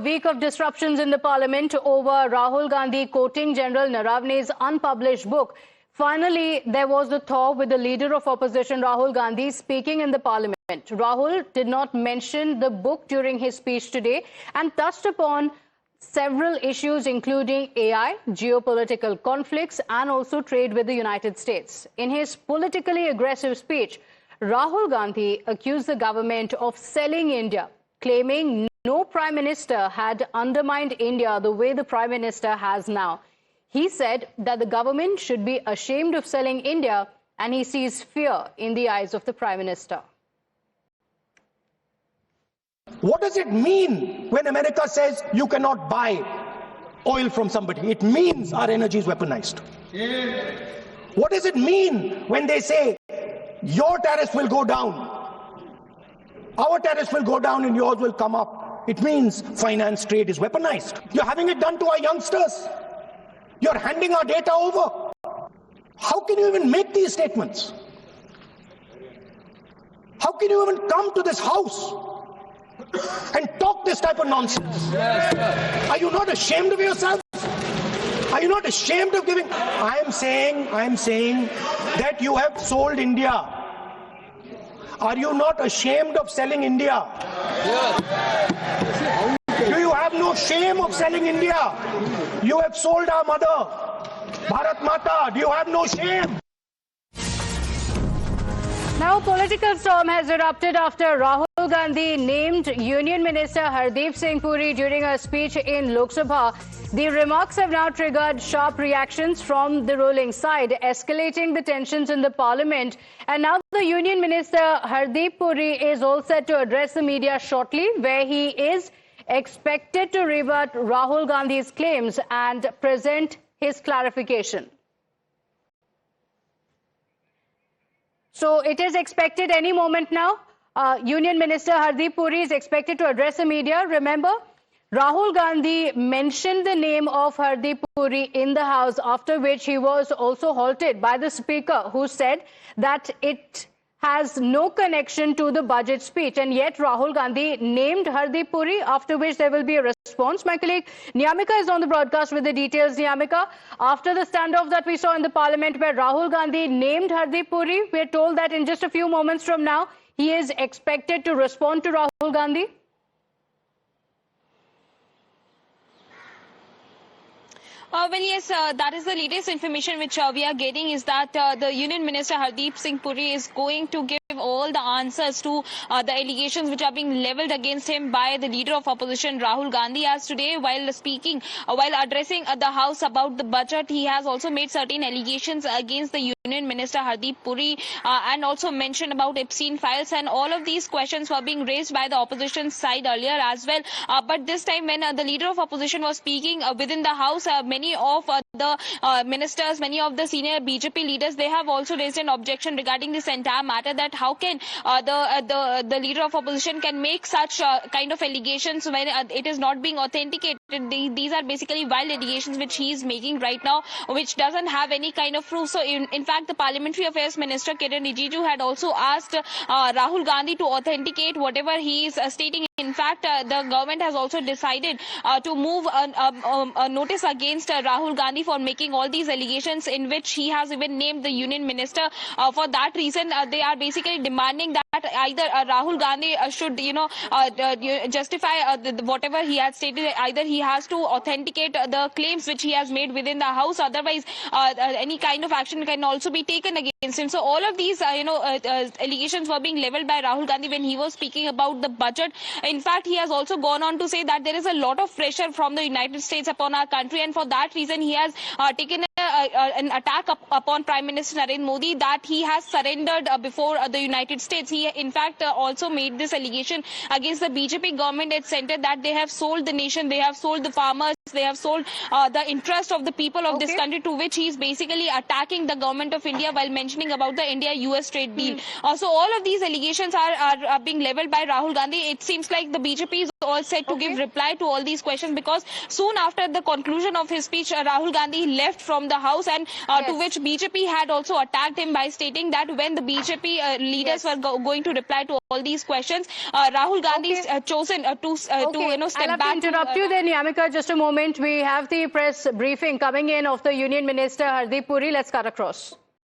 week of disruptions in the parliament over Rahul Gandhi quoting General Naravne's unpublished book. Finally, there was a thaw with the leader of opposition, Rahul Gandhi, speaking in the parliament. Rahul did not mention the book during his speech today and touched upon several issues including AI, geopolitical conflicts and also trade with the United States. In his politically aggressive speech, Rahul Gandhi accused the government of selling India, claiming no Prime Minister had undermined India the way the Prime Minister has now. He said that the government should be ashamed of selling India and he sees fear in the eyes of the Prime Minister. What does it mean when America says you cannot buy oil from somebody? It means our energy is weaponized. What does it mean when they say your tariffs will go down, our tariffs will go down and yours will come up? It means finance trade is weaponized. You're having it done to our youngsters. You're handing our data over. How can you even make these statements? How can you even come to this house and talk this type of nonsense? Are you not ashamed of yourself? Are you not ashamed of giving? I am saying that you have sold India. Are you not ashamed of selling India? Do you have no shame of selling India? You have sold our mother, Bharat Mata. Do you have no shame? Now, a political storm has erupted after Rahul Gandhi named Union Minister Hardeep Singh Puri during a speech in Lok Sabha. The remarks have now triggered sharp reactions from the ruling side, escalating the tensions in the parliament. And now the Union Minister Hardeep Puri is all set to address the media shortly, where he is expected to rebut Rahul Gandhi's claims and present his clarification. So it is expected any moment now. Union Minister Hardeep Puri is expected to address the media. Remember, Rahul Gandhi mentioned the name of Hardeep Puri in the House, after which he was also halted by the Speaker, who said that it has no connection to the budget speech. And yet Rahul Gandhi named Hardeep Puri, after which there will be a response. My colleague Niyamika is on the broadcast with the details. Niyamika, after the standoff that we saw in the parliament where Rahul Gandhi named Hardeep Puri, we are told that in just a few moments from now, he is expected to respond to Rahul Gandhi. Well, yes, that is the latest information which we are getting, is that the Union Minister Hardeep Singh Puri is going to give all the answers to the allegations which are being leveled against him by the leader of opposition Rahul Gandhi. As today, while speaking, while addressing the House about the budget, he has also made certain allegations against the Union Minister Hardeep Puri and also mentioned about Epstein files, and all of these questions were being raised by the opposition side earlier as well. But this time when the leader of opposition was speaking within the House, many of the ministers, many of the senior BJP leaders, they have also raised an objection regarding this entire matter, that how can the leader of opposition can make such kind of allegations when it is not being authenticated. These are basically wild allegations which he is making right now, which doesn't have any kind of proof. So in fact, the Parliamentary Affairs Minister Kiren Rijiju had also asked Rahul Gandhi to authenticate whatever he is stating. In fact, the government has also decided to move a notice against Rahul Gandhi for making all these allegations, in which he has even named the Union Minister. For that reason, they are basically demanding that either Rahul Gandhi should, justify whatever he has stated. Either he has to authenticate the claims which he has made within the House. Otherwise, any kind of action can also be taken against him. So all of these, allegations were being leveled by Rahul Gandhi when he was speaking about the budget. In fact, he has also gone on to say that there is a lot of pressure from the United States upon our country, and for that reason he has taken an attack upon Prime Minister Narendra Modi, that he has surrendered before the United States. He in fact also made this allegation against the BJP government at center, that they have sold the nation, they have sold the farmers, they have sold the interest of the people of this country, to which he is basically attacking the government of India while mentioning about the India-US trade deal. So all of these allegations are being leveled by Rahul Gandhi. It seems like the BJP is all set to give reply to all these questions, because soon after the conclusion of his speech, Rahul Gandhi left from the House, and to which BJP had also attacked him by stating that when the BJP leaders were going to reply to all these questions. Rahul Gandhi's chosen to step I'll have back. to interrupt you there, Niyamika, just a moment. We have the press briefing coming in of the Union Minister Hardeep Puri. Let's cut across.